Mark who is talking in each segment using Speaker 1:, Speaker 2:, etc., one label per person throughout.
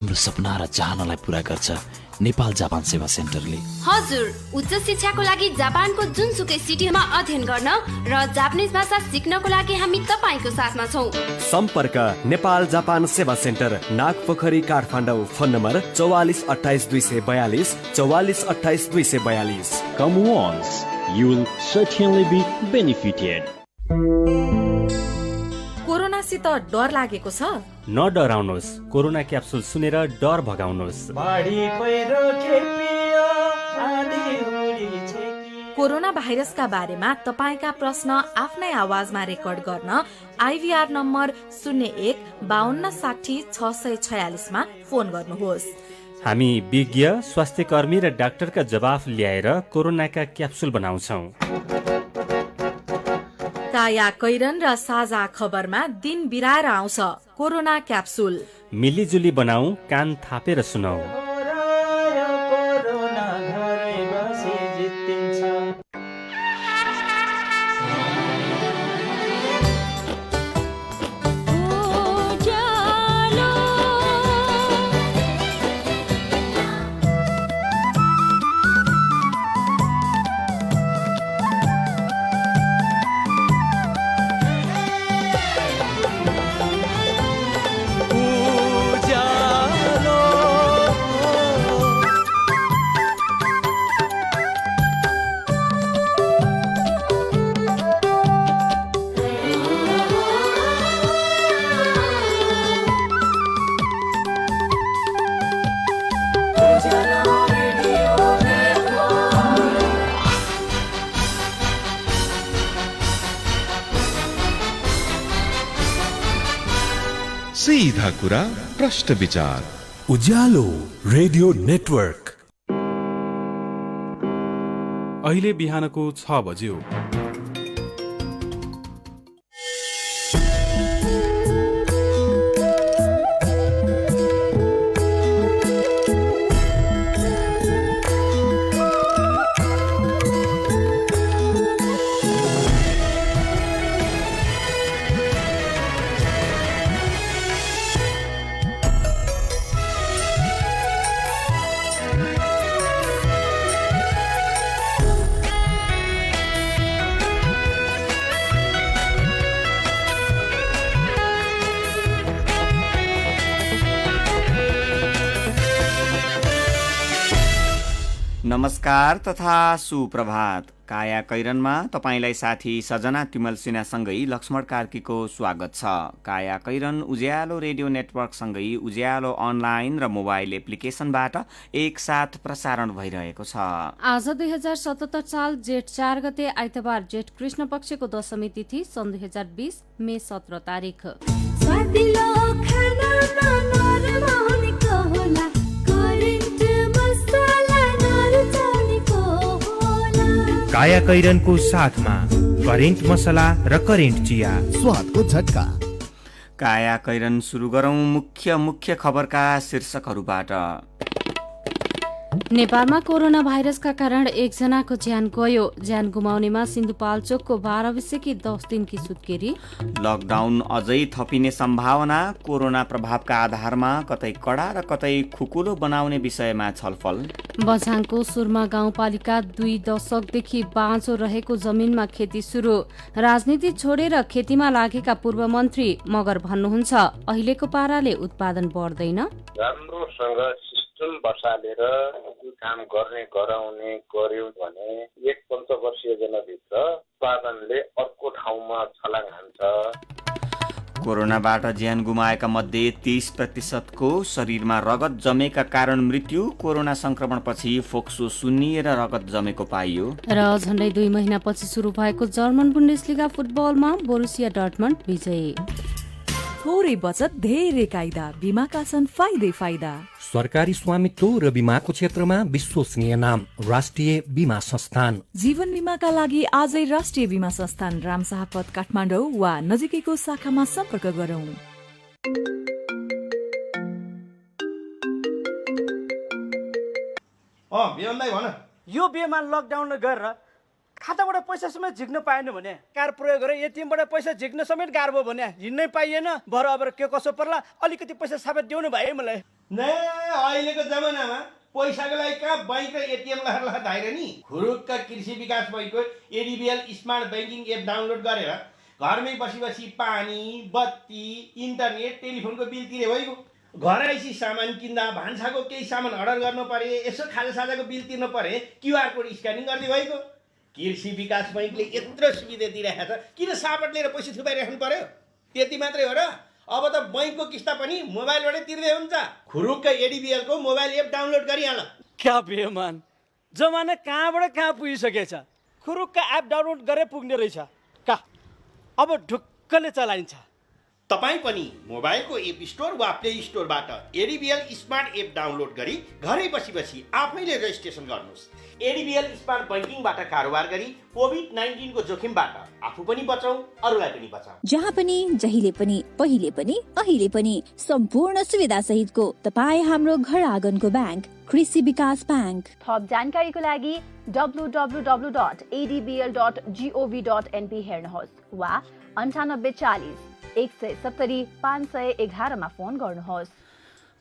Speaker 1: हाम्रो सपना र चाहनालाई पूरा गर्छ नेपाल जापान सेवा सेन्टरले।
Speaker 2: हजुर, उच्च शिक्षाको लागि जापानको जुनसुकै सिटीमा अध्ययन गर्न र जापानिज भाषा सिक्नको लागि हामी तपाईको साथमा छौं।
Speaker 3: Sampark Nepal Japan Sewa centre, Nagpokhari, Kathmandu. Phone number 44 28 242 44 28 242।
Speaker 4: Come once, you will certainly be benefited.
Speaker 5: कोरोनासित डर लागेको छ?
Speaker 3: नडराउनुहोस्, कोरोना क्याप्सुल सुनेर डर भगाउनुहोस्।
Speaker 5: कोरोना भाइरसका बारेमा तपाईका प्रश्न आफ्नै आवाजमा रेकर्ड गर्न IVR नम्बर 01 52 60 646 मा फोन गर्नुहोस्।
Speaker 3: हामी विज्ञ, स्वास्थ्य कर्मी र डाक्टरका जवाफ ल्याएर कोरोनाका क्याप्सुल बनाउँछौँ।
Speaker 5: काया कैरन र साझा खबरमा दिन बिराएर आउँछ कोरोना क्याप्सुल।
Speaker 3: मिलिजुली बनाऊ, कान थापेर सुनौ।
Speaker 6: सीधा कुरा, प्रश्न विचार।
Speaker 7: उज्यालो रेडियो नेटवर्क।
Speaker 8: अहिले बिहानको 6 बज्यो।
Speaker 9: नमस्कार तथा सुप्रभात। काया कैरनमा तपाईलाई साथी सजना तिमल सिन्हासँगै लक्ष्मण कार्कीको स्वागत छ। काया कैरन उज्यालो रेडियो नेटवर्कसँगै उज्यालो अनलाइन र मोबाइल एप्लिकेसनबाट एकसाथ प्रसारण भइरहेको छ।
Speaker 10: आज 2077 साल जेठ 4 गते आइतबार, जेठ कृष्ण पक्षको दशमी तिथि, सन् 2020 मे 17 तारिक।
Speaker 11: काया कैरनको साथमा करेन्ट मसला र करेन्ट चिया,
Speaker 7: स्वादको झट्का।
Speaker 9: काया कैरन सुरु गरौं मुख्य खबरका शीर्षकहरूबाट।
Speaker 10: नेपालमा कोरोना भाइरसका कारण एकजनाको ज्यान गयो। ज्यान गुमाउनेमा सिन्धुपाल्चोकको 12 वर्षकी 10 दिनकी सुत्केरी।
Speaker 9: लकडाउन अझै थपिने सम्भावना, कोरोना प्रभावका आधारमा कतै कडा र कतै खुकुलो बनाउने विषयमा छलफल।
Speaker 10: बझाङको सुरमा गाउँपालिका 2 दशकदेखि बाँझो रहेको जमिनमा खेती सुरु। राजनीति छोडेर खेतीमा लागेका पूर्व मन्त्री मगर भन्नुहुन्छ, अहिलेको पाराले उत्पादन बढ्दैन।
Speaker 12: राम्रोसँग सिस्टम बसालेर काम गराउने गर्यो भने 1 पञ्चवर्षीय जनभित्र उत्पादनले अर्को ठाउँमा छलाङ हान्छ।
Speaker 9: कोरोनाबाट ज्यान गुमाएका मध्ये 30% शरीरमा रगत जमेका कारण मृत्यु। कोरोना संक्रमणपछि फोक्सो सुन्निएर रगत जमेको पाइयो।
Speaker 10: र झण्डै 2 महिनापछि सुरु भएको जर्मन बुन्डेसलिगा फुटबलमा बोरुसिया डर्टमन्ड विजयी।
Speaker 5: थोरै बचत धेरै कायदा, बीमाका छन् फाइदा।
Speaker 11: सरकारी स्वामित्व र बीमाको क्षेत्रमा विश्वसनीय नाम राष्ट्रिय बीमा संस्थान।
Speaker 5: जीवन बीमाका लागि आजै राष्ट्रिय बीमा संस्थान रामशाहपथ काठमाडौँ वा नजिकैको शाखामा सम्पर्क गरौँ।
Speaker 13: यो बेमा लकडाउन गरेर खाताबाट पैसा समेत झिक्न पाएन भने, कार्ड प्रयोग गरेर एटिएमबाट पैसा झिक्न समेत गाह्रो भयो भने हिँड्नै पाइएन। भरे अब के कसो पर्ला, अलिकति पैसा साबित दिउनु भयो मलाई।
Speaker 14: अहिलेको जमानामा पैसाको लागि कहाँ बैंक र एटिएम लहर धाएर नि खुरुक्क कृषि विकास बैङ्कको ADBL smart banking app download गरेर घरमै बसी पानी बत्ती इन्टरनेट टेलिफोनको बिल तिरे भइगयो। घर आइसी सामान किन्दा भान्साको केही सामान अर्डर गर्नु परे यसो खाजासाजाको बिल तिर्नु परे क्युआर कोड स्क्यानिङ गर्दै भइगयो। कृषि विकास बैङ्कले यत्रो सुविधा दिइरहेको छ, किन सापट लिएर पैसा थुपाइराख्नु पर्यो? त्यति मात्रै हो र? अब त बैङ्कको किस्ता पनि मोबाइलबाटै तिर्दै हुन्छ। खुरुक्क एडिबिएलको मोबाइल एप डाउनलोड गरिहाल।
Speaker 13: क्या बेमान, जमाना कहाँबाट कहाँ पुगिसकेछ। खुरुक्क एप डाउनलोड गरे पुग्ने रहेछ। अब ढुक्कले चलाइन्छ।
Speaker 14: तपाईँ पनि मोबाइलको एप स्टोर वा प्ले स्टोरबाट एडिबिएल स्मार्ट एप डाउनलोड गरी घरै बसी आफैले रेजिस्ट्रेसन गर्नुहोस्। एडिबिएल स्मार्ट बैंकिङबाट कारोबार गरी कोभिड-19 को जोखिमबाट आफू पनि बचाऊ, अरूलाई पनि बचाऊ।
Speaker 15: जहाँ पनि, जहिले पनि, पहिले पनि, अहिले पनि सम्पूर्ण सुविधा सहितको तपाईँ हाम्रो घर आँगनको ब्याङ्क कृषि विकास ब्याङ्क।
Speaker 16: थप जानकारीको लागि www.adbl.gov.np हेर्नुहोस् वा 9840 170 511 मा फोन गर्नुहोस्।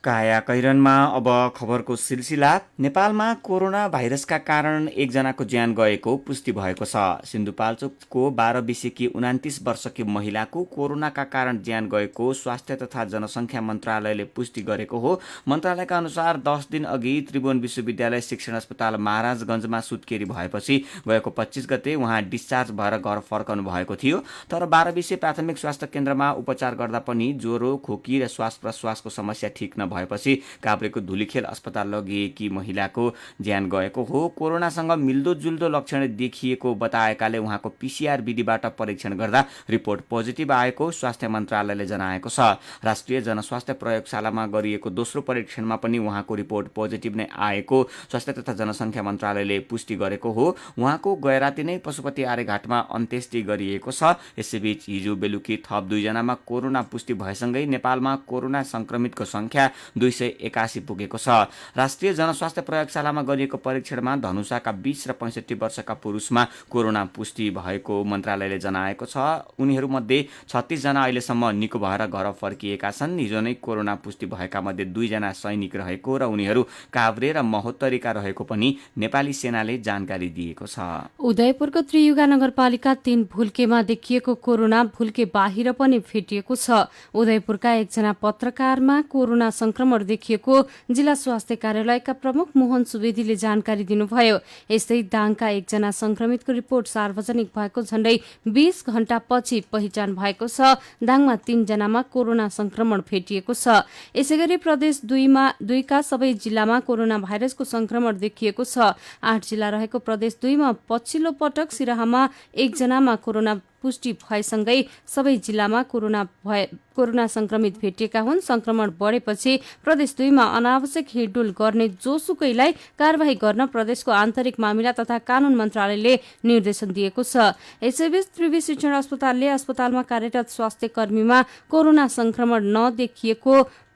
Speaker 9: काया कैरनमा अब खबरको सिलसिला। नेपालमा कोरोना भाइरसका कारण एकजनाको ज्यान गएको पुष्टि भएको छ। सिन्धुपाल्चोकको 12 विषयकी 29 वर्षकी महिलाको कोरोनाका कारण ज्यान गएको स्वास्थ्य तथा जनसङ्ख्या मन्त्रालयले पुष्टि गरेको हो। मन्त्रालयका अनुसार 10 दिन अघि त्रिभुवन विश्वविद्यालय शिक्षण अस्पताल महाराजगञ्जमा सुत्केरी भएपछि गएको 25 गते उहाँ डिस्चार्ज भएर घर फर्कनु भएको थियो। तर 12 विषय प्राथमिक स्वास्थ्य केन्द्रमा उपचार गर्दा पनि ज्वरो, खोकी र श्वास प्रश्वासको समस्या ठिक भएपछि काभ्रेको धुलीखेल अस्पताल लगिएकी महिलाको ज्यान गएको हो। कोरोनासँग मिल्दोजुल्दो लक्षण देखिएको बताएकाले उहाँको पीसीआर विधिबाट परीक्षण गर्दा रिपोर्ट पोजिटिभ आएको स्वास्थ्य मन्त्रालयले जनाएको छ। राष्ट्रिय जनस्वास्थ्य प्रयोगशालामा गरिएको दोस्रो परीक्षणमा पनि उहाँको रिपोर्ट पोजिटिभ नै आएको स्वास्थ्य तथा जनसङ्ख्या मन्त्रालयले पुष्टि गरेको हो। उहाँको गैराती नै पशुपति आर्यघाटमा अन्त्येष्टि गरिएको छ। यसैबीच हिजो बेलुकी थप 2 जनामा कोरोना पुष्टि भएसँगै नेपालमा कोरोना संक्रमितको संख्या 281 पुगेको छ। राष्ट्रिय जनस्वास्थ्य प्रयोगशालामा गरिएको परीक्षणमा धनुषाका 20 र 65 वर्षका पुरुषमा कोरोना पुष्टि भएको मन्त्रालयले जनाएको छ। उनीहरूमध्ये 36 जना अहिलेसम्म निको भएर घर फर्किएका छन्। हिजो नै कोरोना पुष्टि भएका मध्ये 2 जना सैनिक रहेको र उनीहरू काभ्रे र महोत्तरीका रहेको पनि नेपाली सेनाले जानकारी दिएको छ।
Speaker 10: उदयपुरको त्रियुगा नगरपालिका 3 भुल्केमा देखिएको कोरोना भुल्के बाहिर पनि फेटिएको छ। उदयपुरका एकजना पत्रकारमा कोरोना संक्रमण देखिएको जिल्ला स्वास्थ्य कार्यालयका प्रमुख मोहन सुवेदीले जानकारी दिनुभयो। यस्तै दाङका एकजना संक्रमितको रिपोर्ट सार्वजनिक भएको झण्डै 20 घण्टापछि पहिचान भएको छ। दाङमा 3 जनामा कोरोना संक्रमण भेटिएको छ। यसैगरी प्रदेश 2 का सबै जिल्लामा कोरोना भाइरसको संक्रमण देखिएको छ। 8 जिल्ला रहेको प्रदेश 2 मा पछिल्लो पटक सिराहामा 1 जनामा कोरोना पुष्टि भएसँगै सबै जिल्लामा कोरोना संक्रमित भेटिएका हुन्। संक्रमण बढेपछि प्रदेश 2 मा अनावश्यक हिडडुल गर्ने जोसुकैलाई कारबाही गर्न प्रदेशको आन्तरिक मामिला तथा कानून मन्त्रालयले निर्देशन दिएको छ। यसैबीच त्रिवी शिक्षण अस्पतालले अस्पतालमा कार्यरत स्वास्थ्य कर्मीमा कोरोना संक्रमण नदेखिएको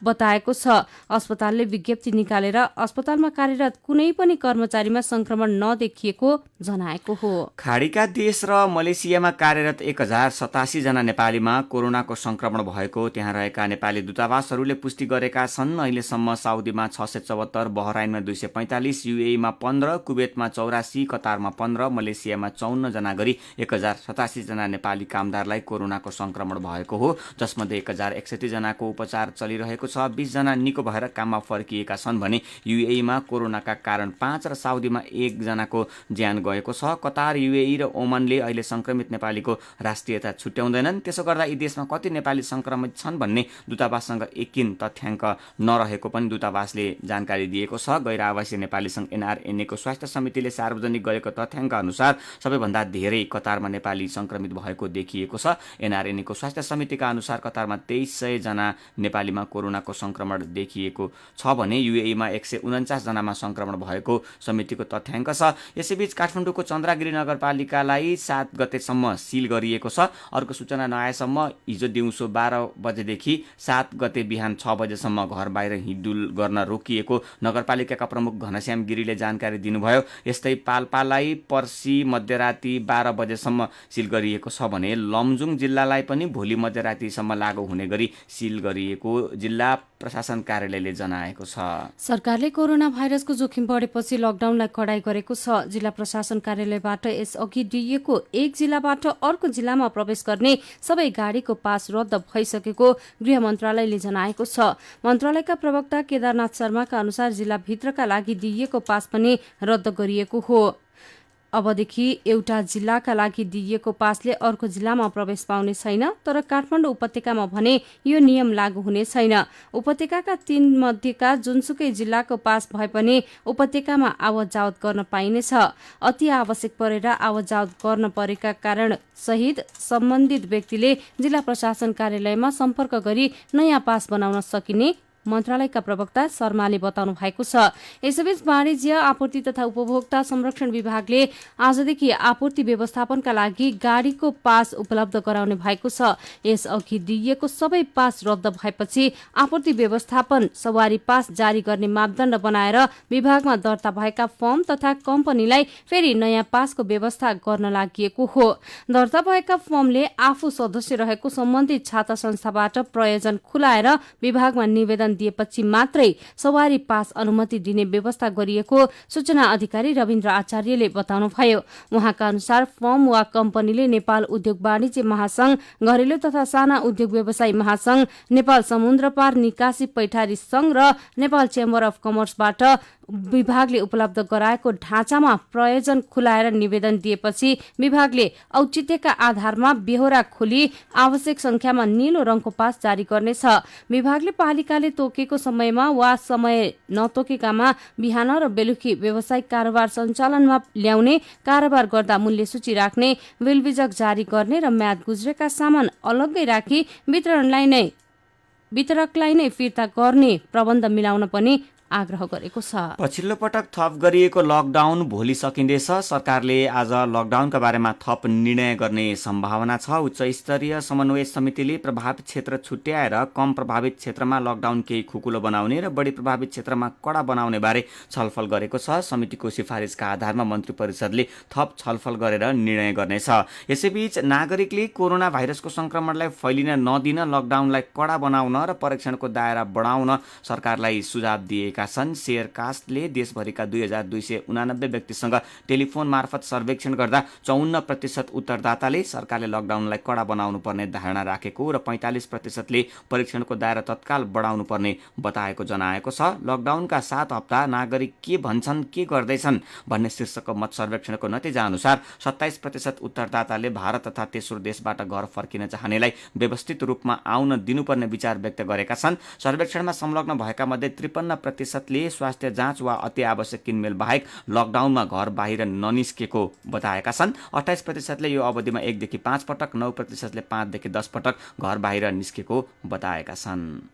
Speaker 10: बताएको छ। अस्पतालले विज्ञप्ति निकालेर अस्पतालमा कार्यरत कुनै पनि कर्मचारीमा संक्रमण नदेखिएको जनाएको हो।
Speaker 9: खाडीका देश र मलेसियामा कार्यरत 1087 जना नेपालीमा कोरोनाको संक्रमण भएको त्यहाँ रहेका नेपाली दूतावासहरूले पुष्टि गरेका छन्। अहिलेसम्म साउदीमा 674, बहराइनमा 245, युएईमा 15, कुवेतमा 84, कतारमा 15, मलेसियामा 54 जना गरी 1087 जना नेपाली कामदारलाई कोरोनाको संक्रमण भएको हो, जसमध्ये 1061 जनाको उपचार चलिरहेको छ। 20 जना निको भएर काममा फर्किएका छन् भने युएईमा कोरोनाका कारण 5 र साउदीमा 1 जनाको ज्यान गएको छ। कतार, युएई र ओमनले अहिले संक्रमित नेपालीको राष्ट्रियता छुट्याउँदैनन्। त्यसो गर्दा यी देशमा कति नेपाली संक्रमित छन् भन्ने दूतावाससँग एकिन तथ्याङ्क नरहेको पनि दूतावासले जानकारी दिएको छ। गैर आवासीय नेपाली संघ एनआरएनएको स्वास्थ्य समितिले सार्वजनिक गरेको तथ्याङ्क अनुसार सबैभन्दा धेरै कतारमा नेपाली संक्रमित भएको देखिएको छ। एनआरएनएको स्वास्थ्य समितिका अनुसार कतारमा 2300 जना नेपालीमा कोरोनाको संक्रमण देखिएको छ भने युएईमा 149 जनामा संक्रमण भएको समितिको तथ्याङ्क छ। यसैबीच काठमाडौँको चन्द्रागिरी नगरपालिकालाई 7 गतेसम्म सिल गरिएको छ। अर्को सूचना नआएसम्म हिजो दिउँसो 12 बजेदेखि 7 गते बिहान 6 बजेसम्म घर बाहिर हिँडडुल गर्न रोकिएको नगरपालिकाका प्रमुख घनश्याम गिरीले जानकारी दिनुभयो। यस्तै पाल्पालाई पर्सि मध्यराती 12 बजेसम्म सिल गरिएको छ भने लमजुङ जिल्लालाई पनि भोलि मध्यरातीसम्म लागू हुने गरी सिल गरिएको जिल्ला जिल्ला प्रशासन कार्यालयले जनाएको छ।
Speaker 10: सरकारले कोरोना भाइरसको जोखिम बढेपछि लकडाउनलाई कडाई गरेको छ। जिल्ला प्रशासन कार्यालयबाट यसअघि दिइएको एक जिल्लाबाट अर्को जिल्लामा प्रवेश गर्ने सबै गाडीको पास रद्द भइसकेको गृह मन्त्रालयले जनाएको छ। मन्त्रालयका प्रवक्ता केदारनाथ शर्माका अनुसार जिल्लाभित्रका लागि दिइएको पास पनि रद्द गरिएको हो। अबदेखि एउटा जिल्लाका लागि दिइएको पासले अर्को जिल्लामा प्रवेश पाउने छैन। तर काठमाडौँ उपत्यकामा भने यो नियम लागू हुने छैन। उपत्यकाका 3 मध्येका जुनसुकै जिल्लाको पास भए पनि उपत्यकामा आवत जावत गर्न पाइनेछ। अति आवश्यक परेर आवत जावत गर्न परेका कारण सहित सम्बन्धित व्यक्तिले जिल्ला प्रशासन कार्यालयमा सम्पर्क गरी नयाँ पास बनाउन सकिने मन्त्रालयका प्रवक्ता शर्माले बताउनु भएको छ। यसैबीच वाणिज्य आपूर्ति तथा उपभोक्ता संरक्षण विभागले आजदेखि आपूर्ति व्यवस्थापनका लागि गाडीको पास उपलब्ध गराउने भएको छ। यसअघि दिइएको सबै पास रद्द भएपछि आपूर्ति व्यवस्थापन सवारी पास जारी गर्ने मापदण्ड बनाएर विभागमा दर्ता भएका फर्म तथा कम्पनीलाई फेरि नयाँ पासको व्यवस्था गर्न लागि हो। दर्ता भएका फर्मले आफू सदस्य रहेको सम्बन्धित छाता संस्थाबाट प्रयोजन खुलाएर विभागमा निवेदन दिएपछि मात्रै सवारी पास अनुमति दिने व्यवस्था गरिएको सूचना अधिकारी रविन्द्र आचार्यले बताउनुभयो। उहाँका अनुसार फर्म वा कम्पनीले नेपाल उद्योग वाणिज्य महासंघ, घरेलु तथा साना उद्योग व्यवसायी महासंघ, नेपाल समुद्रपार निकासी पैठारी संघ र नेपाल चेम्बर अफ कमर्सबाट विभागले उपलब्ध गराएको ढाँचामा प्रयोजन खुलाएर निवेदन दिएपछि विभागले औचित्यका आधारमा बेहोरा खोली आवश्यक संख्यामा नीलो रङको पास जारी गर्नेछ। विभागले पालिकाले तोकेको समयमा वा समय नतोकेकामा बिहान र बेलुकी व्यावसायिक कारोबार सञ्चालनमा ल्याउने, कारोबार गर्दा मूल्य सूची राख्ने, बिलबिजक जारी गर्ने र म्याद गुज्रेका सामान अलग्गै राखी वितरकलाई नै फिर्ता गर्ने प्रबन्ध मिलाउन पनि आग्रह गरेको छ।
Speaker 9: पछिल्लो पटक थप गरिएको लकडाउन भोलि सकिँदैछ। सरकारले आज लकडाउनका बारेमा थप निर्णय गर्ने सम्भावना छ। उच्च स्तरीय समन्वय समितिले प्रभावित क्षेत्र छुट्याएर कम प्रभावित क्षेत्रमा लकडाउन केही खुकुलो बनाउने र बढी प्रभावित क्षेत्रमा कडा बनाउने बारे छलफल गरेको छ। समितिको सिफारिसका आधारमा मन्त्री परिषदले थप छलफल गरेर निर्णय गर्नेछ। यसैबीच नागरिकले कोरोना भाइरसको संक्रमणलाई फैलिन नदिन लकडाउनलाई कडा बनाउन र परीक्षणको दायरा बढाउन सरकारलाई सुझाव दिएका छन्। शेयरकास्टले देशभरिका 2289 व्यक्तिसँग टेलिफोन मार्फत सर्वेक्षण गर्दा 54% उत्तरदाताले सरकारले लकडाउनलाई कडा बनाउनु पर्ने धारणा राखेको र 45%ले परीक्षणको दायरा तत्काल बढाउनु पर्ने बताएको जनाएको छ। लकडाउनका 7 हप्ता नागरिक के भन्छन्, के गर्दैछन् भन्ने शीर्षकको मत सर्वेक्षणको नतिजा अनुसार 27% उत्तरदाताले भारत तथा तेस्रो देशबाट घर फर्किन चाहनेलाई व्यवस्थित रूपमा आउन दिनुपर्ने विचार व्यक्त गरेका छन्। सर्वेक्षणमा संलग्न भएका मध्ये 53% ले स्वास्थ्य जाँच वा अति आवश्यक किनमेल बाहेक लकडाउनमा घर बाहिर ननिस्केको बताएका छन्। 28% ले यो अवधिमा 1 देखि 5 पटक, 9% ले 5 देखि 10 पटक घर बाहिर निस्केको बताएका छन्।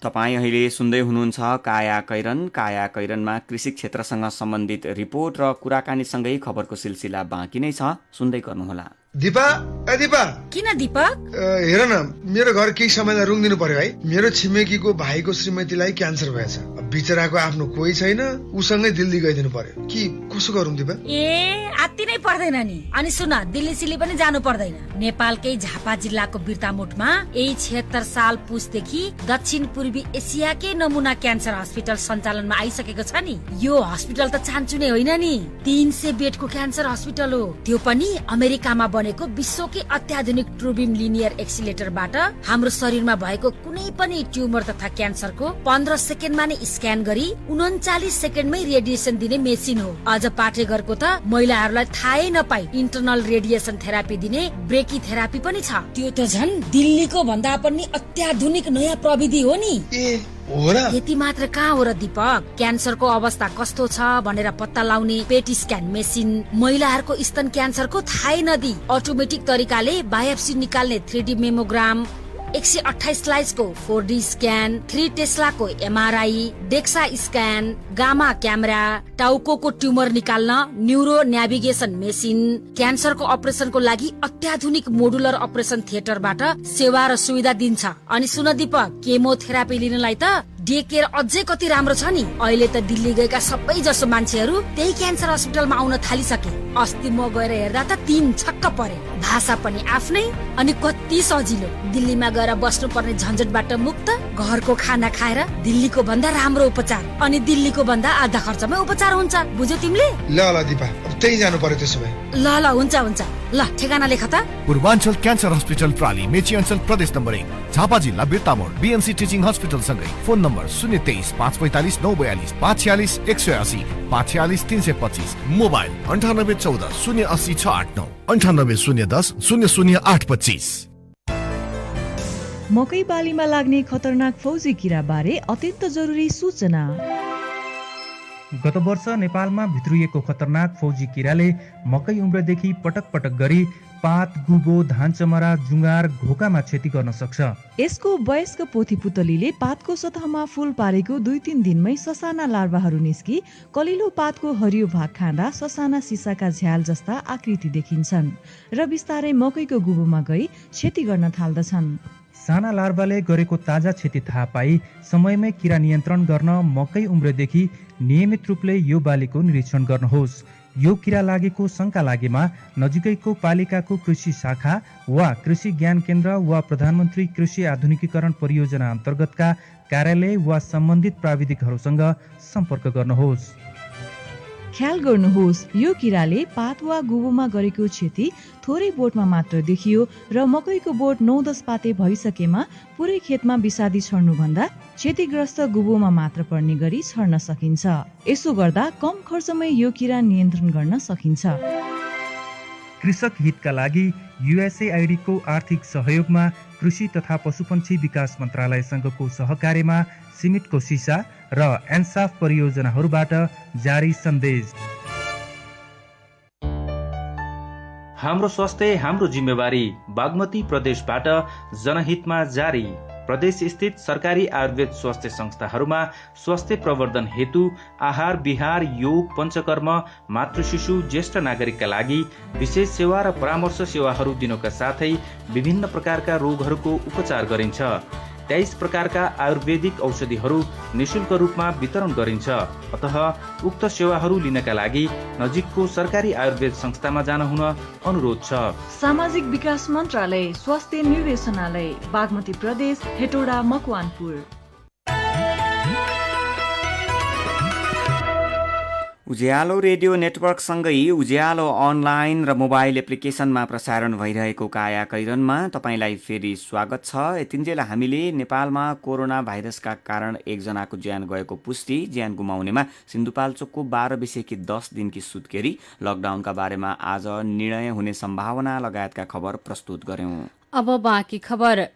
Speaker 9: तपाईँ अहिले सुन्दै हुनुहुन्छ काया कैरन। काया कैरनमा कृषि क्षेत्रसँग सम्बन्धित रिपोर्ट र कुराकानीसँगै खबरको सिलसिला बाँकी नै छ, सुन्दै गर्नुहोला।
Speaker 17: दिपा, ए दिपा।
Speaker 5: किन दीपक?
Speaker 17: हेर न, मेरो घर केही समयलाई रुङ्दिनु पर्यो है। मेरो छिमेकीको भाइको श्रीमतीलाई क्यान्सर भएछ। बिचराको आफ्नो कोही छैन, उसँगै दिल्ली गइदिनु पर्यो। कि कसो गरौँ दिपा?
Speaker 5: आत्ति नै पर्दैन नि। अनि सुन, दिल्ली सिल्ली पनि जानु पर्दैन। नेपालकै झापा जिल्लाको बिर्तामोटमा यही 76 साल पुसदेखि दक्षिण पूर्वी एसियाकै नमुना क्यान्सर हस्पिटल सञ्चालनमा आइसकेको छ नि। यो हस्पिटल त चान्चुने होइन नि, 300 बेडको क्यान्सर हस्पिटल हो। त्यो पनि अमेरिकामा बनेको विश्वकै अत्याधुनिक ट्रुबिम लिनियर एक्सिलेटरबाट हाम्रो शरीरमा भएको कुनै पनि ट्युमर तथा क्यान्सरको 15 सेकेन्डमा नै स्क्यान गरी 39 सेकेन्डमै रेडिएसन दिने मेसिन हो। अझ पाठेघरको त महिलाहरूलाई थाहै नपाई इन्टरनल रेडिएसन थेरापी दिने ब्रेकी थेरापी पनि छ। त्यो त झन् दिल्लीको भन्दा पनि अत्याधुनिक नयाँ प्रविधि हो नि। यति मात्र कहाँ हो र दीपक, क्यान्सरको अवस्था कस्तो छ भनेर पत्ता लगाउने पेटी स्क्यान मेसिन, महिलाहरूको स्तन क्यान्सरको थाहै नदी अटोमेटिक तरिकाले बायोप्सी निकाल्ने 3D मेमोग्राम, 128 स्लाइसको 4D स्क्यान, 3 टेस्लाको MRI, DEXA scan, gamma camera, टाउकोको ट्युमर निकाल्न न्युरो नेभिगेसन मेसिन, क्यान्सरको अपरेसनको लागि अत्याधुनिक मोडुलर अपरेसन थिएटरबाट सेवा र सुविधा दिन्छ। अनि सुन दीपक, केमोथेरापी लिनलाई त डे केयर अझै कति राम्रो छ नि। अहिले त दिल्ली गएका सबै जसो मान्छेहरू त्यही क्यान्सर अस्पतालमा आउन थालिसके। अस्ति म गएर हेर्दा त 3 छक्क परे। भाषा पनि आफ्नै अनि कति सजिलो। दिल्लीमा गएर बस्नु पर्ने झन्झटबाट मुक्त, घरको खाना खाएर दिल्लीको भन्दा राम्रो उपचार अनि दिल्लीको भन्दा आधा खर्चमै उपचार हुन्छ। बुझ्यौ तिमीले?
Speaker 17: ल ल दिपा, अब त्यही जानु पर्यो त्यसो भए।
Speaker 5: ल ल हुन्छ हुन्छ। ल ठेगाना लेख त।
Speaker 7: पूर्वाञ्चल क्यान्सर हस्पिटल प्राली, मेची अञ्चल प्रदेश नम्बर 1, झापा जिल्ला बिर्तामोड, बीएमसी टिचिङ हस्पिटल सँगै। Phone number 023 545 942 546 180 546 325। मोबाइल 9814 080 689 98 010 00825।
Speaker 18: मकै बालीमा लाग्ने खतरनाक फौजी किरा बारे अत्यन्त जरुरी सूचना।
Speaker 19: गत वर्ष नेपालमा भित्रिएको खतरनाक फौजी किराले मकै उम्रेदेखि पटक पटक गरी पात, गुबो, धान चमरा, जुङ्गार, घोकामा क्षति गर्न सक्छ।
Speaker 18: यसको वयस्क पोथी पुतलीले पातको सतहमा फूल पारेको 2-3 दिनमै ससाना लार्वाहरू निस्की कलिलो पातको हरियो भाग खाँदा ससाना सिसाका झ्याल जस्ता आकृति देखिन्छन् र बिस्तारै मकैको गुबोमा गई क्षति गर्न थाल्दछन्।
Speaker 19: साना लार्वाले गरेको ताजा क्षति थाहा पाई समयमै किरा नियन्त्रण गर्न मकै उम्रेदेखि नियमित रूपले यो बालीको निरीक्षण गर्नुहोस्। यो किरा लागेको शङ्का लागेमा नजिकैको पालिकाको कृषि शाखा वा कृषि ज्ञान केन्द्र वा प्रधानमन्त्री कृषि आधुनिकीकरण परियोजना अन्तर्गतका कार्यालय वा सम्बन्धित प्राविधिकहरूसँग सम्पर्क गर्नुहोस्।
Speaker 18: ख्याल गर्नुहोस्, यो किराले पात वा गुबोमा गरेको क्षति थोरै बोटमा मात्र देखियो र मकैको बोट 9-10 पाते भइसकेमा पुरै खेतमा विषादी छर्नुभन्दा क्षतिग्रस्त गुबोमा मात्र पर्ने गरी छर्न सकिन्छ। यसो गर्दा कम खर्चमै यो किरा नियन्त्रण गर्न सकिन्छ।
Speaker 19: कृषक हितका लागि USAID को आर्थिक सहयोगमा कृषि तथा पशुपन्छी विकास मन्त्रालयसँगको सहकार्यमा सीमित कोशिशा र एन्साफ परियोजनाहरूबाट जारी सन्देश।
Speaker 20: हाम्रो स्वास्थ्य हाम्रो जिम्मेवारी। बागमती प्रदेशबाट जनहितमा जारी। प्रदेश स्थित सरकारी आयुर्वेद स्वास्थ्य संस्थाहरूमा स्वास्थ्य प्रवर्धन हेतु आहार विहार, योग, पञ्चकर्म, मातृशिशु, ज्येष्ठ नागरिकका लागि विशेष सेवा र परामर्श सेवाहरू दिनुका साथै विभिन्न प्रकारका रोगहरूको उपचार गरिन्छ। 23 प्रकारका आयुर्वेदिक औषधिहरू निशुल्क रूपमा वितरण गरिन्छ। अतः उक्त सेवाहरू लिनका लागि नजिकको सरकारी आयुर्वेद संस्थामा जान हुन अनुरोध छ।
Speaker 18: सामाजिक विकास मन्त्रालय, स्वास्थ्य निर्देशनालय, बागमती प्रदेश, हेटौडा, मकवानपुर।
Speaker 9: उज्यालो रेडियो नेटवर्कसँगै उज्यालो अनलाइन र मोबाइल एप्लिकेसनमा प्रसारण भइरहेको काया कैरनमा तपाईँलाई फेरि स्वागत छ। यतिन्जेल हामीले नेपालमा कोरोना भाइरसका कारण एकजनाको ज्यान गएको पुष्टि, ज्यान गुमाउनेमा सिन्धुपाल्चोकको 12 विषयकी 10 दिनकी सुत्केरी, लकडाउनका बारेमा आज निर्णय हुने सम्भावना लगायतका खबर प्रस्तुत गर्यौं।
Speaker 10: अब बाँकी खबर।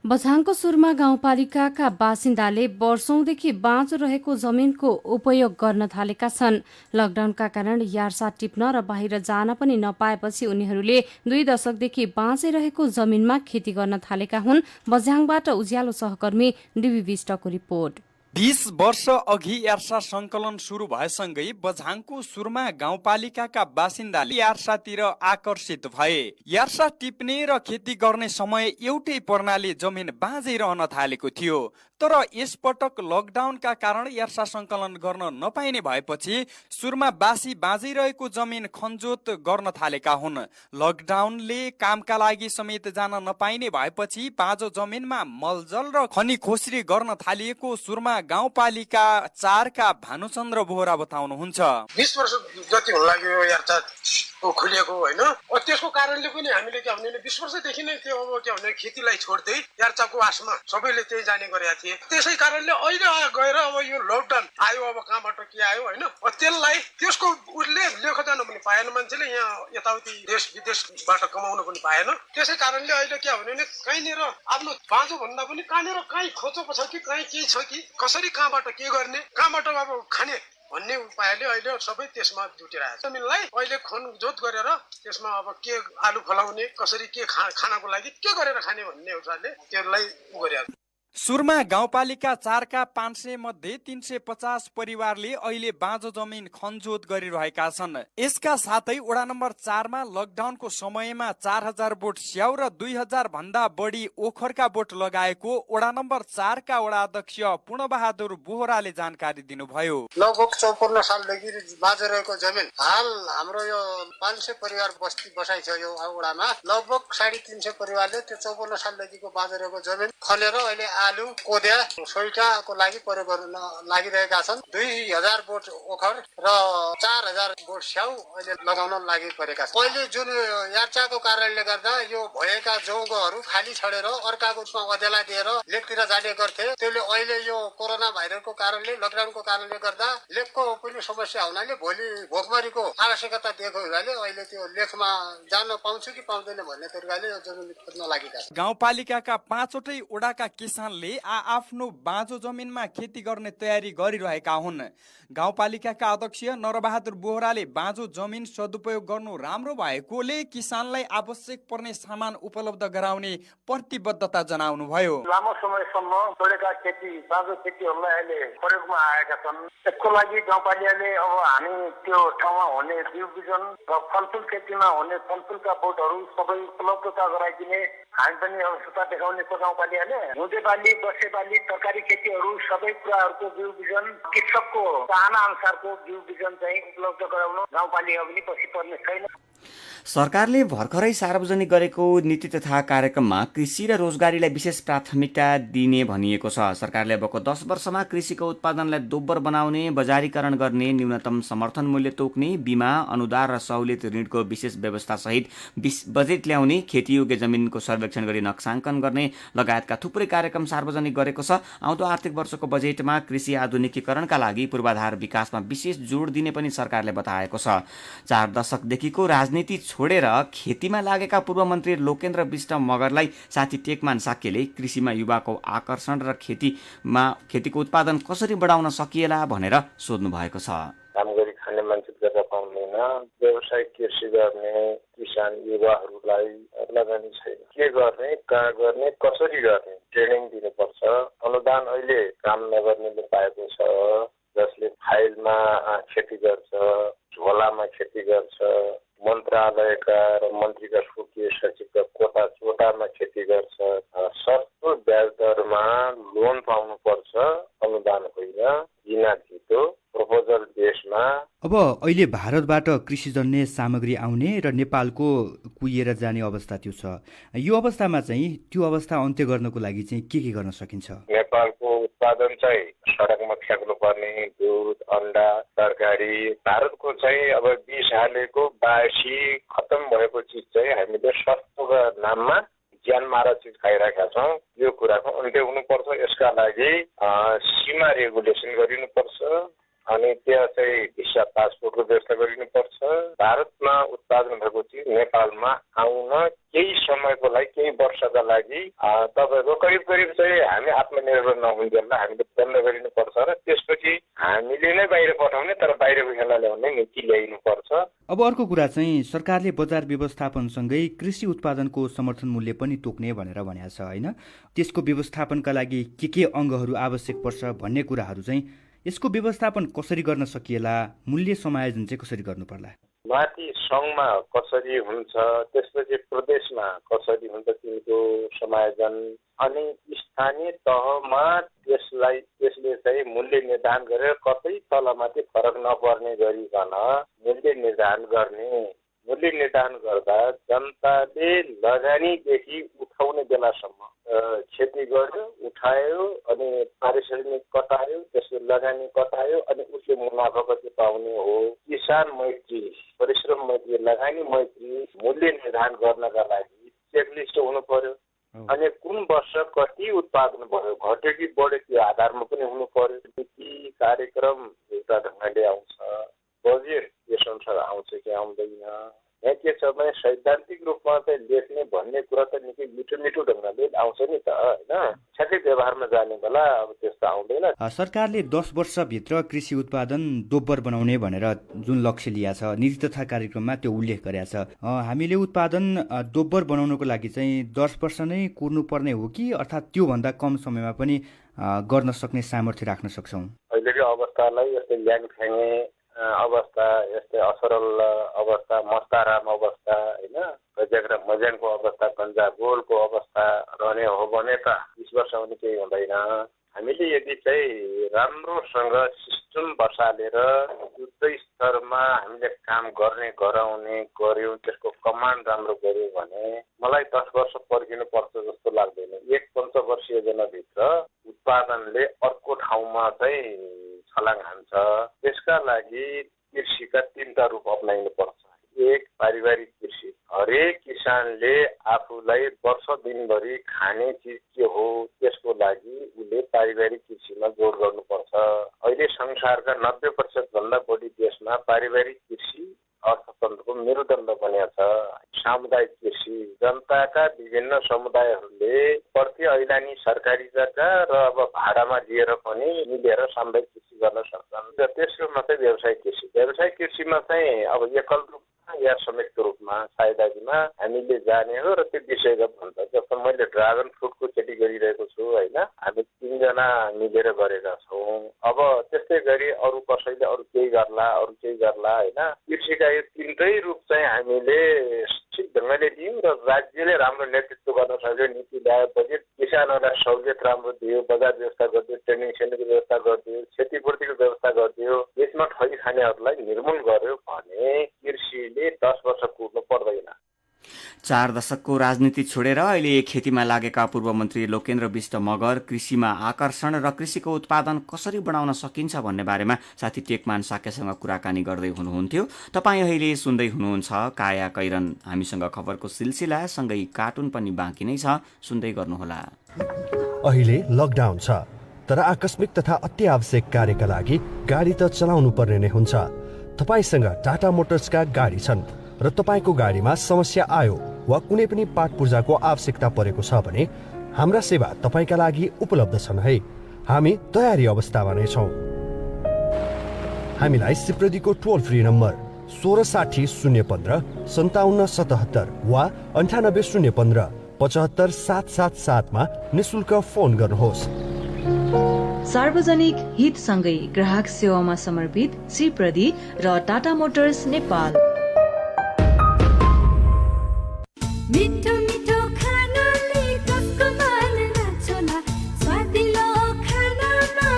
Speaker 10: बझाङको सुरमा गाउँपालिकाका बासिन्दाले वर्षौंदेखि बाँझो रहेको जमिनको उपयोग गर्न थालेका छन्। लकडाउनका कारण यार्सा टिप्न र बाहिर जान पनि नपाएपछि उनीहरूले 2 दशकदेखि बाँझै रहेको जमिनमा खेती गर्न थालेका हुन्। बझाङबाट उज्यालो सहकर्मी डिबी विष्टको रिपोर्ट।
Speaker 21: 20 वर्ष अघि यार्सा संकलन सुरु भएसँगै बझाङको सुरमा गाउँपालिकाका बासिन्दाले यार्सातिर आकर्षित भए। यार्सा टिप्ने र खेती गर्ने समय एउटै पर्नाले जमिन बाँझै रहन थालेको थियो। तर यसपटक लकडाउनका कारण यार्सा संकलन गर्न नपाइने भएपछि सुरमा बासी बाँझै रहेको जमिन खनजोत गर्न थालेका हुन्। लकडाउनले कामका लागि समेत जान नपाइने भएपछि बाँझो जमिनमा मलजल र खनी खोस्री गर्न थालिएको सुरमा गाउँपालिका 4 का भानुचन्द्र बोहरा बताउनुहुन्छ।
Speaker 22: 20 वर्ष जति हुन लाग्यो यार्सा खुलेको होइन, त्यसको कारणले पनि हामीले के भने 20 वर्षदेखि नै त्यो अब के भने खेतीलाई छोड्दै यार्साको आशमा सबैले त्यही जाने गरेका थिए। त्यसै कारणले अहिले गएर अब यो लकडाउन आयो, अब कहाँबाट के आयो होइन, त्यसलाई त्यसको उसले लेख जान पनि पाएन, मान्छेले यहाँ यताउति देश विदेशबाट कमाउन पनि पाएन। त्यसै कारणले अहिले के भने कहीँनिर आफ्नो बाँझो भन्दा पनि कहाँनिर कहीँ खोचो छ कि कहीँ केही छ कि कसरी कहाँबाट के गर्ने, कहाँबाट अब खाने भन्ने उपायले अहिले सबै त्यसमा जुटिरहेको छ। जमिनलाई अहिले खनजोत गरेर त्यसमा अब के आलु फलाउने, कसरी के खानको लागि के गरेर खाने भन्ने हिसाबले त्यसलाई गरिरहेको छ।
Speaker 21: सुरमा गाउँपालिका 4का 500 मध्ये 350 परिवारले अहिले बाँझो जमिन खनजोत गरिरहेका छन्। यसका साथै वडा नम्बर 4 मा लकडाउनको समयमा 4000 बोट स्याउ र 2000 भन्दा बढी ओखरका बोट लगाएको वडा नम्बर 4 का वडा अध्यक्ष पूर्णबहादुर बोहराले जानकारी दिनुभयो।
Speaker 22: लगभग 54 सालदेखि बाँझो रहेको जमिन हाल हाम्रो यो 500 परिवार बस्ती बसाइ छ यो वडामा। लगभग 350 परिवारले त्यो 54 सालदेखिको बाँझो रहेको जमिन खनेर अहिले आलु, कोदिया, सोइटाको लागि प्रयोग गर्न लागिरहेका छन्। 2000 बोट ओखर र 4000 बोट स्याउ अहिले लगाउन लागि परेका छन्। पहिले जुन यार्चाको कारणले गर्दा यो भएका जौगोहरू खाली छोडेर अर्काको अध्ययलाई दिएर लेकतिर जाने गर्थे। त्यसले अहिले यो कोरोना भाइरसको कारणले लकडाउनको कारणले गर्दा लेखको पनि समस्या हुनाले भोलि भोकमरीको आवश्यकता दिएको हुनाले अहिले त्यो लेखमा जान पाउँछु कि पाउँदैन भन्ने तरिकाले यो जमिन खोज्न लागेका छन्।
Speaker 21: गाउँपालिकाका 5वटै वडाका किसानले आफ्नो बाँझो जमिनमा खेती गर्ने तयारी गरिरहेका हुन्। गाउँपालिकाका अध्यक्ष नरबहादुर बोहराले बाँझो जमिन सदुपयोग गर्नु राम्रो भएकोले किसानलाई आवश्यक पर्ने सामान उपलब्ध गराउने प्रतिबद्धता जनाउनुभयो।
Speaker 22: लामो समयसम्म छोडेका खेती बाँझो खेतीहरूलाई अहिले प्रयोगमा आएका छन्। यसको लागि गाउँपालिकाले अब हामी त्यो ठाउँमा हुने बिउ बिजन र फलफुल खेतीमा हुने फलफुलका बोटहरू सबै उपलब्धता गराइदिने हामी पनि आवश्यकता देखाउने छ। गाउँपालिकाले हिउँदे बाली, वर्षे बाली, तरकारी खेतीहरू सबै कुराहरूको बिउ बिजन कृषकको चाहना अनुसारको बिउ बिजन चाहिँ उपलब्ध गराउन गाउँपालिका पनि पछि पर्ने छैन।
Speaker 9: सरकारले भर्खरै सार्वजनिक गरेको नीति तथा कार्यक्रममा कृषि र रोजगारीलाई विशेष प्राथमिकता दिने भनिएको छ। सरकारले अबको 10 वर्षमा कृषिको उत्पादनलाई दोब्बर बनाउने, बजारीकरण गर्ने, न्यूनतम समर्थन मूल्य तोक्ने, बीमा, अनुदान र सहुलियत ऋणको विशेष व्यवस्था सहित बजेट ल्याउने, खेतीयोग्य जमिनको सर्वेक्षण गरी नक्साङ्कन गर्ने लगायतका थुप्रै कार्यक्रम सार्वजनिक गरेको छ। आउँदो आर्थिक वर्षको बजेटमा कृषि आधुनिकीकरणका लागि पूर्वाधार विकासमा विशेष जोड दिने पनि सरकारले बताएको छ। 4 दशकदेखिको राजनीति छोडेर खेतीमा लागेका पूर्व मन्त्री लोकेन्द्र विष्ट मगरलाई साथी टेकमान साक्यले कृषिमा युवाको आकर्षण र खेतीको उत्पादन कसरी बढाउन सकिएला भनेर सोध्नु भएको छ।
Speaker 12: काम गरी खाने मान्छे गर्न पाउँदैन, व्यावसायिक कृषि गर्ने किसान युवाहरूलाई लगानी छैन। के गर्ने, कहाँ गर्ने, कसरी गर्ने ट्रेनिङ दिनुपर्छ। अनुदान अहिले काम नगर्नेले पाएको छ, जसले फाइलमा खेती गर्छ, झोलामा खेती गर्छ, मन्त्रालयका र मन्त्रीका स्वकीय सचिवका कोटामा खेती गर्छ। सस्तो ब्याज दरमा लोन पाउनुपर्छ, अनुदान होइन, बिना धितो प्रपोजल बेसमा।
Speaker 1: अब अहिले भारतबाट कृषिजन्य सामग्री आउने र नेपालको कुहिएर जाने अवस्था त्यो छ। यो अवस्थामा चाहिँ त्यो अवस्था अन्त्य गर्नको लागि चाहिँ के गर्न सकिन्छ?
Speaker 12: नेपालको उत्पादन चाहिँ सडकमा फ्याँक्नु पर्ने दुध, अन्डा, तरकारी, भारतको चाहिँ अब 20 हालेको बासी खतम भएको चिज चाहिँ हामीले सस्तोका नाममा ज्यान मारा चिज खाइरहेका छौँ। यो कुराको अन्त्य हुनुपर्छ। यसका लागि सीमा रेगुलेसन गरिनुपर्छ अनि त्यहाँ चाहिँ भिसा पासपोर्टको व्यवस्था गरिनुपर्छ। भारतमा उत्पादन भएको चिज नेपालमा आउन केही समयको लागि, केही वर्षका लागि तपाईँको करिब चाहिँ हामी आत्मनिर्भर नहुन्जेललाई हामीले बन्द गरिनुपर्छ र त्यसपछि हामीले नै बाहिर पठाउने तर बाहिरको खेला ल्याउने नीति ल्याइनुपर्छ।
Speaker 1: अब अर्को कुरा चाहिँ सरकारले बजार व्यवस्थापनसँगै कृषि उत्पादनको समर्थन मूल्य पनि तोक्ने भनेर भनेको छ होइन? त्यसको व्यवस्थापनका लागि के अङ्गहरू आवश्यक पर्छ भन्ने कुराहरू चाहिँ यसको व्यवस्थापन कसरी गर्न सकिएला, मूल्य समायोजन चाहिँ कसरी गर्नुपर्ला?
Speaker 12: माथि सङ्घमा कसरी हुन्छ, त्यसपछि प्रदेशमा कसरी हुन्छ तिनको समायोजन, अनि स्थानीय तहमा त्यसले चाहिँ मूल्य निर्धारण गरेर कतै तलमाथि फरक नपर्ने गरिकन मूल्य निर्धारण गर्ने। मूल्य निर्धारण गर्दा जनताले लगानीदेखि उठाउने बेलासम्म खेती गर्यो, उठायो, अनि पारिश्रमिक कटायो, त्यसले लगानी कटायो, अनि उसले मुनाफा कति पाउने हो। किसान मैत्री, परिश्रम मैत्री, लगानी मैत्री मूल्य निर्धारण गर्नका लागि चेकलिस्ट हुनु पर्यो। अनि कुन वर्ष कति उत्पादन भयो, घट्यो कि बढ्यो त्यो आधारमा पनि हुनु पर्यो। नीति कार्यक्रम एउटा ढङ्गले आउँछ, बजेट यस अनुसार आउँछ कि आउँदैन, यहाँ के छ भने सैद्धान्तिक रूपमा चाहिँ लेख्ने भन्ने कुरा त निकै मिठो मिठो ढङ्गले आउँछ नि त होइन, ठ्याक्कै व्यवहारमा जाने बेला अब त्यस्तो आउँदैन।
Speaker 1: सरकारले 10 वर्षभित्र कृषि उत्पादन दोब्बर बनाउने भनेर जुन लक्ष्य लिएको छ नीति तथा कार्यक्रममा त्यो उल्लेख गरेको छ। हामीले उत्पादन दोब्बर बनाउनको लागि चाहिँ 10 वर्ष नै कुर्नुपर्ने हो कि अर्थात् त्योभन्दा कम समयमा पनि गर्न सक्ने सामर्थ्य राख्न सक्छौँ?
Speaker 12: अहिलेको अवस्थालाई यस्तै ल्याङफ्याङे अवस्था, यस्तै असरल अवस्था, मस्ताराम अवस्था होइन, गजक र मज्याङको अवस्था, गन्जागोलको अवस्था रहने हो भने त 20 वर्ष पनि केही हुँदैन। हामीले यदि चाहिँ राम्रोसँग सिस्टम बसालेर युद्ध स्तरमा हामीले काम गर्ने गराउने गऱ्यौँ, त्यसको कमान्ड राम्रो गऱ्यौँ भने मलाई 10 वर्ष पर्खिनु पर्छ जस्तो लाग्दैन। 1 पञ्चवर्षीय योजनाभित्र उत्पादनले अर्को ठाउँमा चाहिँ छलाङ हान्छ। त्यसका लागि कृषिका 3टा रूप अप्नाइनु पर्छ। 1 पारिवारिक कृषि, हरेक किसानले आफूलाई वर्ष दिनभरि खाने चिज के हो त्यसको लागि उसले पारिवारिक कृषिमा जोड गर्नुपर्छ। अहिले संसारका 90% भन्दा बढी देशमा पारिवारिक कृषि अर्थतन्त्रको मेरुदण्ड बनेको छ। सामुदायिक कृषि, जनताका विभिन्न समुदायहरूले प्रति ऐलानी सरकारी जग्गा र अब भाडामा लिएर पनि मिलेर सामुदायिक कृषि गर्न सक्छन्। र तेस्रो मात्रै व्यवसायिक कृषि। व्यवसायिक कृषिमा चाहिँ अब एकल रूपमा या संयुक्त रूपमा साझेदारीमा हामीले जाने हो र त्यो विषयगत भन्छ। जस्तो मैले ड्रागन फ्रुटको खेती गरिरहेको छु होइन, हामी 3 जना मिलेर गरेका छौँ। अब त्यस्तै गरी अरू कसैले अरू केही गर्ला होइन। कृषिका यो 3टै रूप चाहिँ हामीले ठिक ढङ्गले दियौँ र राज्यले राम्रो नेतृत्व गर्न सक्यो। नीति ल्याएपछि किसानहरूलाई सहुलियत राम्रो दियो, बजार व्यवस्था गरिदियो, ट्रेनिङ सेन्टरको व्यवस्था गरिदियो, क्षतिपूर्तिको व्यवस्था गरिदियो, यसमा ठगी खानेहरूलाई निर्मूल गर्यो भने कृषिले 10 वर्ष कुर्नु पर्दैन।
Speaker 9: 4 दशकको राजनीति छोडेर अहिले खेतीमा लागेका पूर्व मन्त्री लोकेन्द्र विष्ट मगर कृषिमा आकर्षण र कृषिको उत्पादन कसरी बढाउन सकिन्छ भन्ने बारेमा साथी टेकमान साक्यसँग कुराकानी गर्दै हुनुहुन्थ्यो। तपाईँ अहिले सुन्दै हुनुहुन्छ काया कैरन। हामीसँग खबरको सिलसिला सँगै कार्टुन पनि बाँकी नै छ, सुन्दै गर्नुहोला।
Speaker 3: अहिले लकडाउन छ, तर आकस्मिक तथा अत्यावश्यक कार्यका लागि गाडी त चलाउनु पर्ने नै हुन्छ। तपाईसँग टाटा मोटर्सका गाडी छन् र तपाईँको गाडीमा समस्या आयो वा कुनै पनि पार्ट पूर्जाको आवश्यकता परेको छ भने हाम्रा सेवा तपाईँका लागि उपलब्ध छन् है। हामी तयारी अवस्थामा नै छौँ। हामीलाई सिप्रदीको टोल फ्री नम्बर 1660 015 5777 वा 98 015 75 777 मा निशुल्क फोन गर्नुहोस्।
Speaker 18: सार्वजनिक हितसँगै ग्राहक सेवामा समर्पित सिप्रदी र टाटा मोटर्स नेपाल।
Speaker 2: मिठो मिठो खानाले कसको मन नाच्ला, स्वादिलो खानामा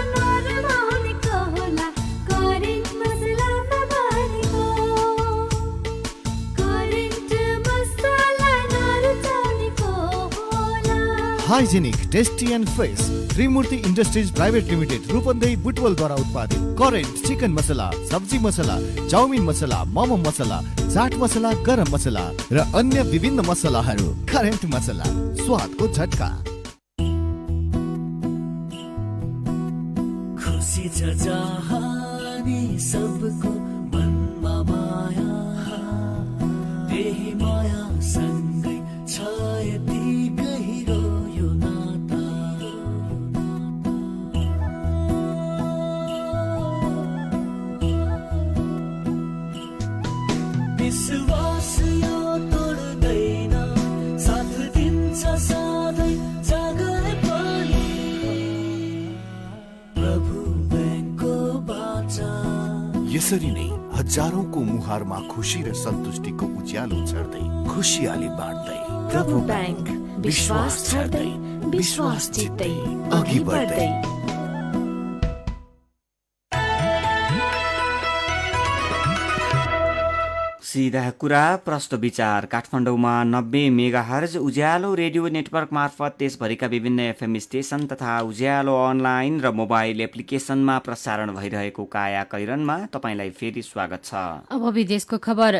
Speaker 2: नरमाउनेको होला, करेन्ट मसलामा बनेको, करेन्ट मसला नरुचाउनेको होला।
Speaker 7: Hygienic, tasty and fresh Trimurti industries private limited Rupandehi बुटवलद्वारा उत्पादित करेन्ट चिकन मसला, सब्जी मसला, चाउमिन मसला, मोमो मसला, चाट मसला, गरम मसला र अन्य विभिन्न मसलाहरू। करेन्ट मसला, स्वादको झट्का।
Speaker 4: खुसी छ जहाँ नि सबको मनमा माया, त्यही माया सँगै छ यति गहिरो यो नाता। विश्वास यो तोड्दैन, साथ दिन्छ सधैँ जागरे पनि प्रभु बैंकको बाचा।
Speaker 7: यसरी नै हजारौंको मुहारमा खुशी र सन्तुष्टिको उज्यालो छर्दै, खुशियाली बाँड्दै,
Speaker 4: प्रभु बैंक विश्वास छर्दै, विश्वास जित्दै, अघि बढ्दै।
Speaker 9: सीधा कुरा प्रश्न विचार काठमाडौँमा 90 मेगाहर्ज उज्यालो रेडियो नेटवर्क मार्फत देशभरिका विभिन्न एफएम स्टेशन तथा उज्यालो अनलाइन र मोबाइल एप्लिकेशनमा प्रसारण भइरहेको काया कैरनमा तपाईंलाई फेरि स्वागत छ।
Speaker 10: अब विदेशको खबर।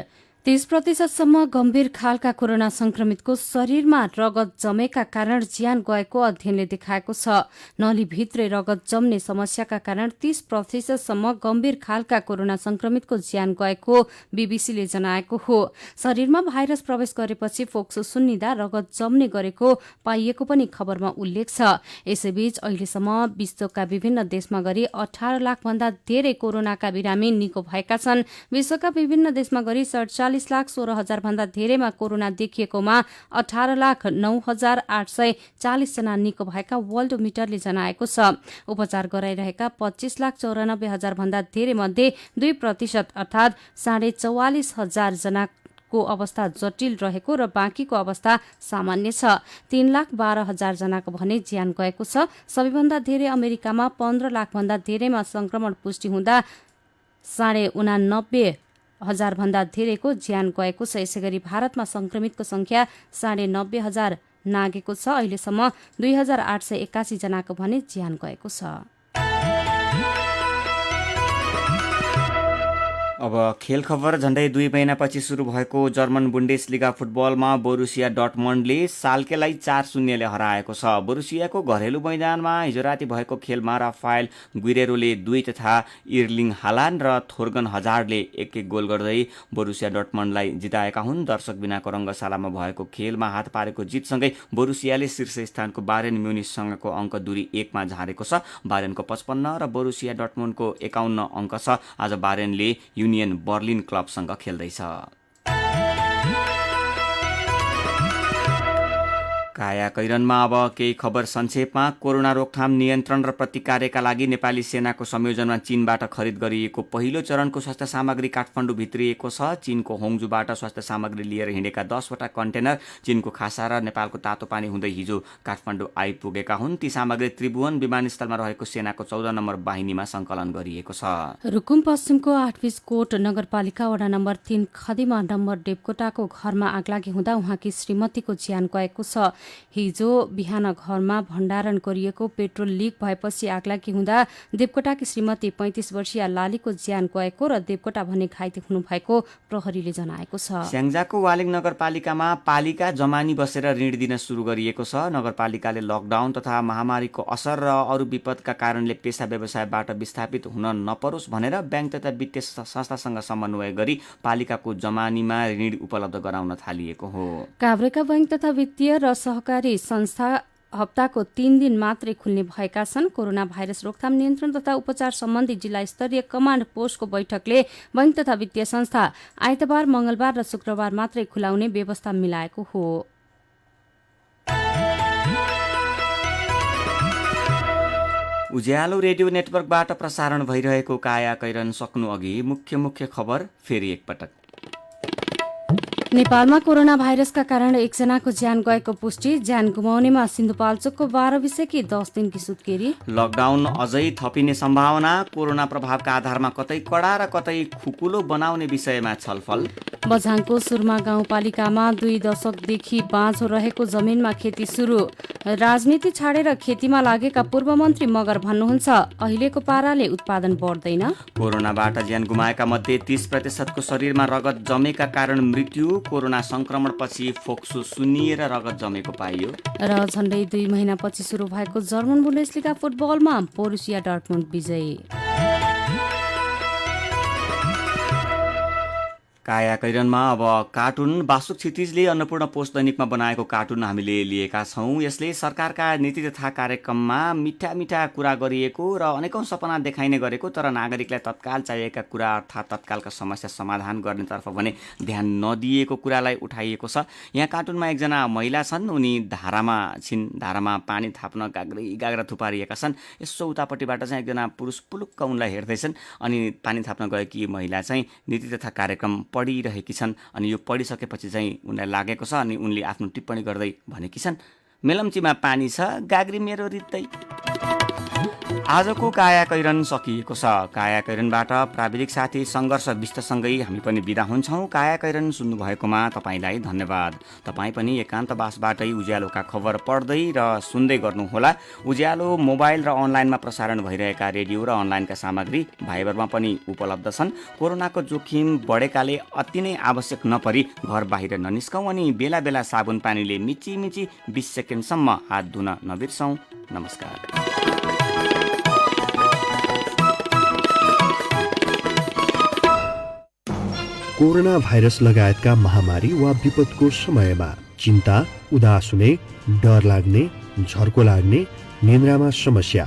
Speaker 10: 30% गम्भीर खालका कोरोना संक्रमितको शरीरमा रगत जमेका कारण ज्यान गएको अध्ययनले देखाएको छ। नलीभित्रै रगत जम्ने समस्याका कारण 30% गम्भीर खालका कोरोना संक्रमितको ज्यान गएको बीबीसीले जनाएको हो। शरीरमा भाइरस प्रवेश गरेपछि फोक्सो सुन्निदा रगत जम्ने गरेको पाइएको पनि खबरमा उल्लेख छ। यसैबीच अहिलेसम्म विश्वका विभिन्न देशमा गरी 18 लाख भन्दा धेरै कोरोनाका बिरामी निको भएका छन्। विश्वका विभिन्न देशमा गरी 47,16,000 भन्दा धेरैमा कोरोना देखिएकोमा 18,09,840 जना निको भएका वर्ल्डोमिटरले जनाएको छ। उपचार गराइरहेका 25,94,000 भन्दा धेरै मध्ये 2% अर्थात 44,500 जनाको अवस्था जटिल रहेको र बाँकीको अवस्था सामान्य छ। 3,12,000 जनाको भने ज्यान गएको छ। सबैभन्दा धेरै अमेरिकामा 15 लाख भन्दा धेरैमा संक्रमण पुष्टि हुँदा 89,000 भन्दा धेरैको ज्यान गएको छ। यसैगरी भारतमा संक्रमितको संख्या 90,000 नागेको छ। अहिलेसम्म 2,881 जनाको भने ज्यान गएको छ।
Speaker 9: अब खेल खबर। झण्डै 2 महिनापछि सुरु भएको जर्मन बुन्डेसलिगा फुटबलमा बोरुसिया डर्टमन्डले साल्केलाई 4-0 ले हराएको छ। बोरुसियाको घरेलु मैदानमा हिजो राति भएको खेलमा राफाएल गुइरेरोले 2 तथा इर्लिङ हालान्ड र थोर्गन हजार्डले 1-1 गोल गर्दै बोरुसिया डर्टमन्डलाई जिताएका हुन्। दर्शक बिनाको रङ्गशालामा भएको खेलमा हात पारेको जितसँगै बोरुसियाले शीर्ष स्थानको बायर्न म्युनिखसँगको अङ्क दूरी 1 मा झारेको छ। बायर्नको 55 र बोरुसिया डर्टमन्डको 51 अङ्क छ। आज बायर्नले युनियन बर्लिन क्लबसँग खेल्दैछ। काया कैरनमा अब केही खबर संक्षेपमा। कोरोना रोकथाम नियन्त्रण र प्रतिकारका लागि नेपाली सेनाको संयोजनमा चीनबाट खरिद गरिएको पहिलो चरणको स्वास्थ्य सामग्री काठमाडौँ भित्रिएको छ। चीनको होङजुबाट स्वास्थ्य सामग्री लिएर हिँडेका 10वटा कन्टेनर चीनको खासा र नेपालको तातोपानी हुँदै हिजो काठमाडौँ आइपुगेका हुन्। ती सामग्री त्रिभुवन विमानस्थलमा रहेको सेनाको 14 नम्बर बाहिनीमा संकलन गरिएको छ।
Speaker 10: रुकुम पश्चिमको 8 कोट नगरपालिका वडा नम्बर 3 खदिमा नम्बर देवकोटाको घरमा आगलागी हुँदा उहाँकी श्रीमतीको ज्यान गएको छ। हिजो बिहान घरमा भण्डारण गरिएको पेट्रोल लिक भएपछि आगलागी हुँदा देवकोटाकी श्रीमती 35 वर्षीय लालीको ज्यान गएको र देवकोटा भन्ने घाइते हुनुभएको प्रहरीले जनाएको छ।
Speaker 9: स्याङ्जाको वालिङ नगरपालिकामा पालिका जमानी बसेर ऋण दिन सुरु गरिएको छ। नगरपालिकाले लकडाउन तथा महामारीको असर र अरू विपदका कारणले पेसा व्यवसायबाट विस्थापित हुन नपरोस् भनेर ब्याङ्क तथा वित्तीय संस्थासँग समन्वय गरी पालिकाको जमानीमा ऋण उपलब्ध गराउन थालिएको हो।
Speaker 10: काभ्रेका बैंक तथा वित्तीय र सहकारी संस्था हप्ताको 3 दिन मात्रै खुल्ने भएका छन्। कोरोना भाइरस रोकथाम नियन्त्रण तथा उपचार सम्बन्धी जिल्ला स्तरीय कमान्ड पोस्टको बैठकले बैंक तथा वित्तीय संस्था आइतबार, मंगलबार र शुक्रबार मात्रै खुलाउने व्यवस्था मिलाएको हो।
Speaker 9: उज्यालो रेडियो नेटवर्कबाट प्रसारण भइरहेको काया कैरन सक्नु अघि मुख्य खबर फेरि एकपटक।
Speaker 10: नेपालमा कोरोना भाइरसका कारण एकजनाको ज्यान गएको पुष्टि। ज्यान गुमाउनेमा सिन्धुपाल्चोकको 12 विषयकी 10 दिनकी सुत्केरी।
Speaker 9: लकडाउन अझै थपिने सम्भावना। कोरोना प्रभावका आधारमा कतै कडा र कतै खुकुलो बनाउने विषयमा छलफल।
Speaker 10: बझाङको सुरमा गाउँपालिकामा 2 दशकदेखि बाँझो रहेको जमिनमा खेती सुरु। राजनीति छाडेर खेतीमा लागेका पूर्व मन्त्री मगर भन्नुहुन्छ अहिलेको पाराले उत्पादन बढ्दैन।
Speaker 9: कोरोनाबाट ज्यान गुमाएका मध्ये 30% शरीरमा रगत जमेका कारण मृत्यु। कोरोना संक्रमणपछि फोक्सो सुन्निएर रगत जमेको पाइयो।
Speaker 10: र झण्डै 2 महिनापछि सुरु भएको जर्मन बुन्डेसलिगा फुटबलमा बोरुसिया डर्टमन्ड विजयी।
Speaker 9: काया कैरनमा अब कार्टुन। बासुक क्षितिजले अन्नपूर्ण पोस्ट दैनिकमा बनाएको कार्टुन हामीले लिएका छौँ। यसले सरकारका नीति तथा कार्यक्रममा मिठा मिठा कुरा गरिएको र अनेकौं सपना देखाइने गरेको तर नागरिकलाई तत्काल चाहिएका कुरा अर्थात् तत्कालका समस्या समाधान गर्नेतर्फ भने ध्यान नदिएको कुरालाई उठाइएको छ। यहाँ कार्टुनमा एकजना महिला छन्। उनी धारामा छिन्। धारामा पानी थाप्न गाग्रा थुपारिएका छन्। यसो उतापट्टिबाट चाहिँ एकजना पुरुष पुलुक्क उनलाई हेर्दैछन्। अनि पानी थाप्न गएकी महिला चाहिँ नीति तथा कार्यक्रम पढिरहेकी छन्। अनि यो पढिसकेपछि चाहिँ उनलाई लागेको छ। अनि उनले आफ्नो टिप्पणी गर्दै भनेकी छन्, मेलम्चीमा पानी छ, गाग्री मेरो रित्तै। आजको कायाकैरन सकिएको छ। कायाकैरनबाट प्राविधिक साथी सङ्घर्ष विष्टसँगै हामी पनि बिदा हुन्छौँ। कायाकैरन सुन्नुभएकोमा तपाईँलाई धन्यवाद। तपाईँ पनि एकान्तवासबाटै उज्यालोका खबर पढ्दै र सुन्दै गर्नुहोला। उज्यालो मोबाइल र अनलाइनमा प्रसारण भइरहेका रेडियो र अनलाइनका सामग्री भाइबरमा पनि उपलब्ध छन्। कोरोनाको जोखिम बढेकाले अति नै आवश्यक नपरी घर बाहिर ननिस्कौँ अनि बेला बेला साबुन पानीले मिची 20 सेकेन्डसम्म हात धुन नबिर्सौँ। नमस्कार।
Speaker 3: कोरोना भाइरस लगायतका महामारी वा विपदको समयमा चिन्ता, उदास हुने, डर लाग्ने, झर्को लाग्ने, निन्द्रामा समस्या,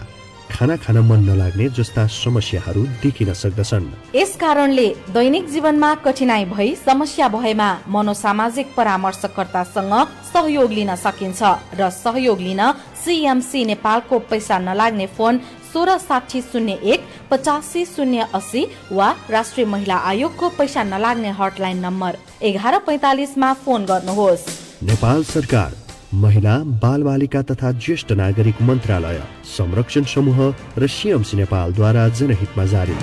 Speaker 3: खाना खान मन नलाग्ने जस्ता समस्याहरू देखिन सक्दछन्।
Speaker 6: यस कारणले दैनिक जीवनमा कठिनाई भई समस्या भएमा मनोसामाजिक परामर्शकर्तासँग सहयोग लिन सकिन्छ र सहयोग लिन CMC नेपालको पैसा नलाग्ने फोन 166001 850080 वा राष्ट्रिय महिला आयोगको पैसा नलाग्ने हटलाइन नम्बर 1145 मा फोन गर्नुहोस्।
Speaker 3: नेपाल सरकार, महिला, बालबालिका तथा ज्येष्ठ नागरिक मन्त्रालय, संरक्षण समूह र CMC नेपालद्वारा जनहितमा जारी।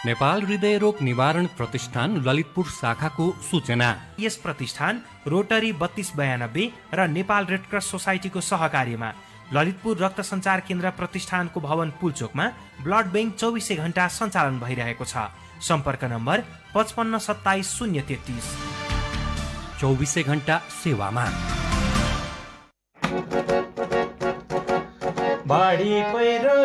Speaker 11: नेपाल हृदय रोग निवारण प्रतिष्ठान ललितपुर शाखाको सूचना।
Speaker 8: यस प्रतिष्ठान रोटरी 3292 र नेपाल रेडक्रस सोसाइटीको सहकार्यमा ललितपुर रक्त सञ्चार केन्द्र प्रतिष्ठानको भवन पुलचोकमा ब्लड बैंक 24 घण्टा सञ्चालन भइरहेको छ। सम्पर्क नम्बर 55 27 033।
Speaker 11: 24 घण्टा सेवामा।
Speaker 14: बाढी पहिरो